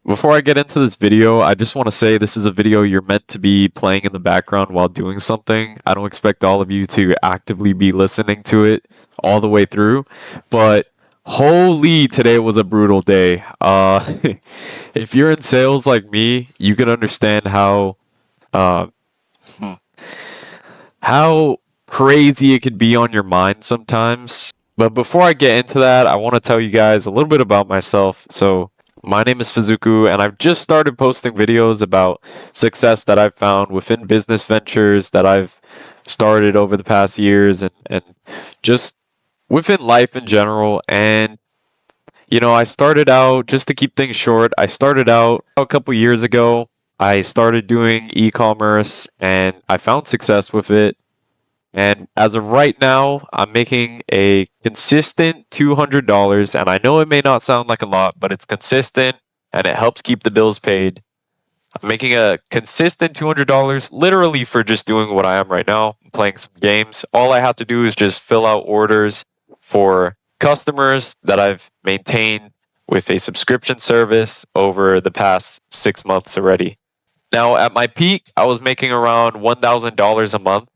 Before I get into this video, I just want to say this is a video you're meant to be playing in the background while doing something. I don't expect all of you to actively be listening to it all the way through, but holy, today was a brutal day. If you're in sales like me, you can understand uh, how crazy it could be on your mind sometimes. But before I get into that, I want to tell you guys a little bit about myself. So, my name is Fizuku, and I've just started posting videos about success that I've found within business ventures that I've started over the past years and just within life in general. And, I started out, just to keep things short, I started out a couple years ago. I started doing e-commerce and I found success with it. And as of right now, I'm making a consistent $200. And I know it may not sound like a lot, but it's consistent and it helps keep the bills paid. I'm making a consistent $200 literally for just doing what I am right now, playing some games. All I have to do is just fill out orders for customers that I've maintained with a subscription service over the past 6 months already. Now, at my peak, I was making around $1,000 a month.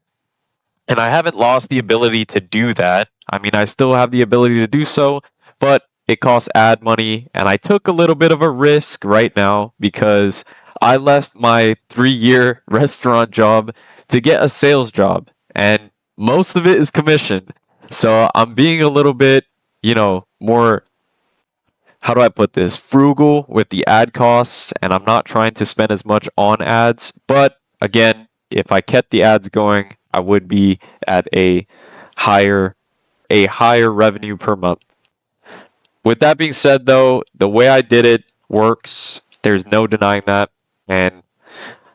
And I haven't lost the ability to do that. I mean, I still have the ability to do so, but it costs ad money. And I took a little bit of a risk right now because I left my 3 year restaurant job to get a sales job. And most of it is commission. So I'm being a little bit, more, how do I put this, frugal with the ad costs. And I'm not trying to spend as much on ads. But again, if I kept the ads going, I would be at higher a higher revenue per month. With that being said though, the way I did it works. There's no denying that. And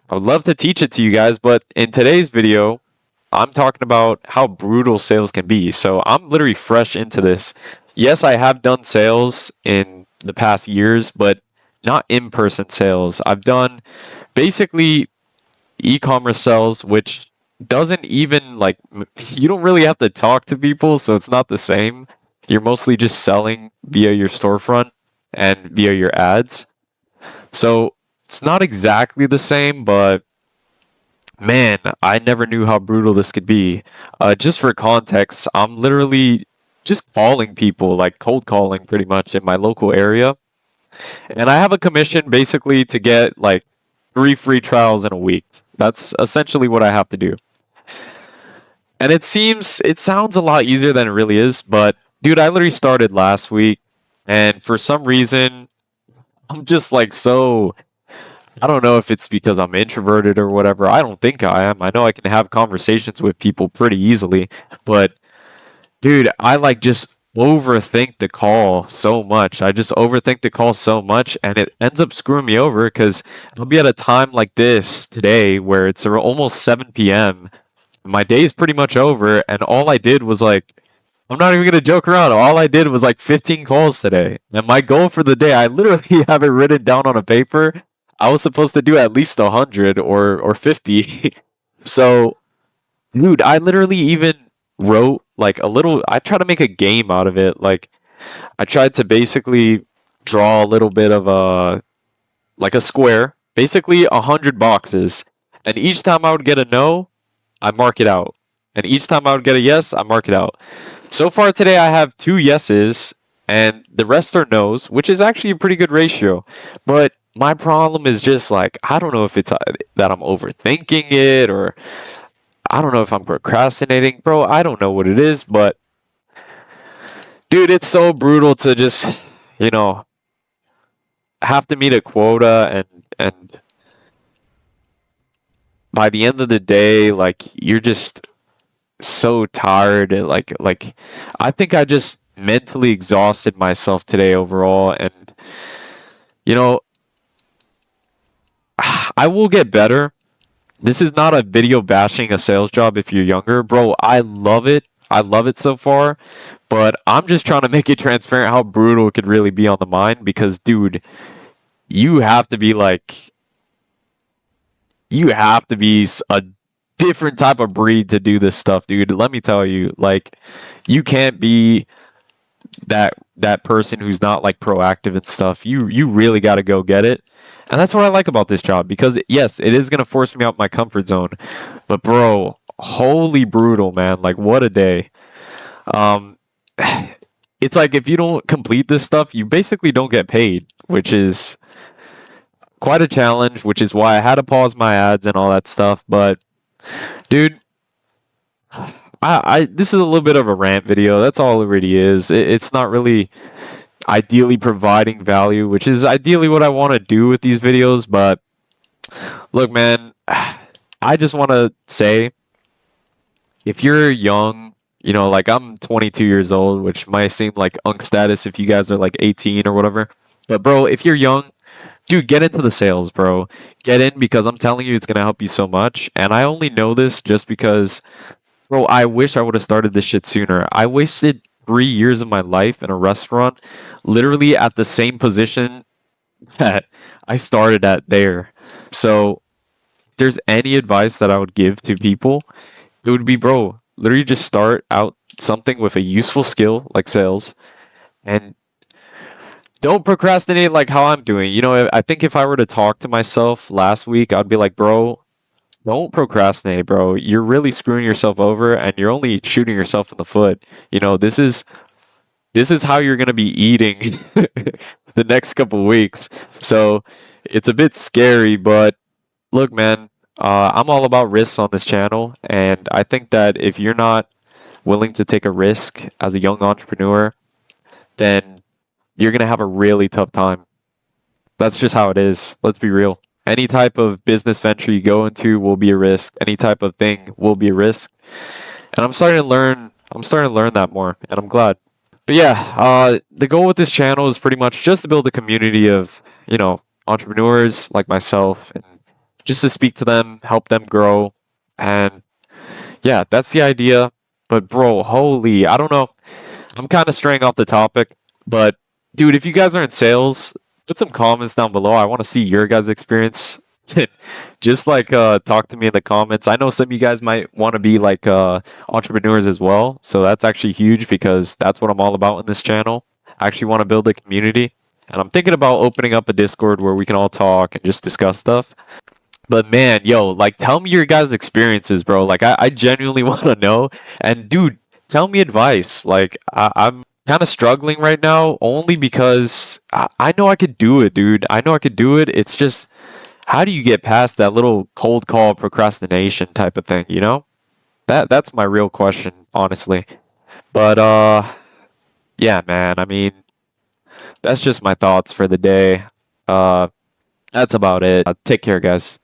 I would love to teach it to you guys, but in today's video, I'm talking about how brutal sales can be. So I'm literally fresh into this. Yes, I have done sales in the past years, but not in-person sales. I've done basically e-commerce sales, which doesn't even like you don't really have to talk to people, so it's not the same. You're mostly just selling via your storefront and via your ads. So it's not exactly the same, but man, I never knew how brutal this could be. Just for context, I'm literally just calling people, like cold calling pretty much in my local area. And I have a commission basically to get like 3 free trials in a week. That's essentially what I have to do. And it sounds a lot easier than it really is, but dude, I literally started last week, and for some reason, I'm just like so. I don't know if it's because I'm introverted or whatever. I don't think I am. I know I can have conversations with people pretty easily, but dude, I like just overthink the call so much. I just overthink the call so much, and it ends up screwing me over because I'll be at a time like this today where it's almost 7 p.m. My day's pretty much over, and all I did was like, I'm not even gonna joke around. All I did was like 15 calls today, and my goal for the day, I literally have it written down on a paper. I was supposed to do at least 100 or 50. So, dude, I literally even wrote like a little. I tried to make a game out of it. Like, I tried to basically draw a little bit of a square, basically 100 boxes, and each time I would get a no, I mark it out. And each time I would get a yes, I mark it out. So far today, I have 2 yeses, and the rest are nos, which is actually a pretty good ratio. But my problem is just like, I don't know if it's that I'm overthinking it or I don't know if I'm procrastinating. Bro, I don't know what it is, but dude, it's so brutal to just, you know, have to meet a quota and by the end of the day, like you're just so tired and like I think I just mentally exhausted myself today overall and you know I will get better. This is not a video bashing a sales job if you're younger, bro. I love it. I love it so far, but I'm just trying to make it transparent how brutal it could really be on the mind because dude, you have to be like you have to be a different type of breed to do this stuff, dude. Let me tell you, like you can't be that person who's not like proactive and stuff. You really got to go get it. And that's what I like about this job because yes, it is going to force me out my comfort zone. But bro, holy brutal, man. Like what a day. Um it's like if you don't complete this stuff, you basically don't get paid, which is quite a challenge, which is why I had to pause my ads and all that stuff. But dude, I this is a little bit of a rant video. That's all it really is. It's not really ideally providing value, which is ideally what I want to do with these videos. But look, man, I just want to say if you're young, like I'm 22 years old, which might seem like unk status if you guys are like 18 or whatever. But bro, if you're young, dude, get into the sales, bro. Get in because I'm telling you, it's gonna help you so much. And I only know this just because, bro, I wish I would have started this shit sooner. I wasted 3 years of my life in a restaurant, literally at the same position that I started at there. So, if there's any advice that I would give to people, it would be, bro, literally just start out something with a useful skill like sales and don't procrastinate like how I'm doing. I think if I were to talk to myself last week, I'd be like, bro, don't procrastinate, bro. You're really screwing yourself over and you're only shooting yourself in the foot. This is how you're gonna be eating the next couple weeks. So it's a bit scary, but look, man, I'm all about risks on this channel, and I think that if you're not willing to take a risk as a young entrepreneur, then you're gonna have a really tough time. That's just how it is. Let's be real. Any type of business venture you go into will be a risk. Any type of thing will be a risk. And I'm starting to learn that more, and I'm glad. But yeah, the goal with this channel is pretty much just to build a community of, entrepreneurs like myself and just to speak to them, help them grow. And yeah, that's the idea. But bro, holy, I don't know. I'm kind of straying off the topic, but dude, if you guys are in sales, put some comments down below. I want to see your guys' experience. Just like talk to me in the comments. I know some of you guys might want to be like entrepreneurs as well. So that's actually huge because that's what I'm all about in this channel. I actually want to build a community. And I'm thinking about opening up a Discord where we can all talk and just discuss stuff. But man, yo, like tell me your guys' experiences, bro. Like I genuinely want to know. And dude, tell me advice. Like I'm kind of struggling right now only because I know I could do it, dude. I know I could do it. It's just how do you get past that little cold call procrastination type of thing, you know? That's my real question, honestly. But yeah, man. I mean, that's just my thoughts for the day. Uh that's about it. Take care, guys.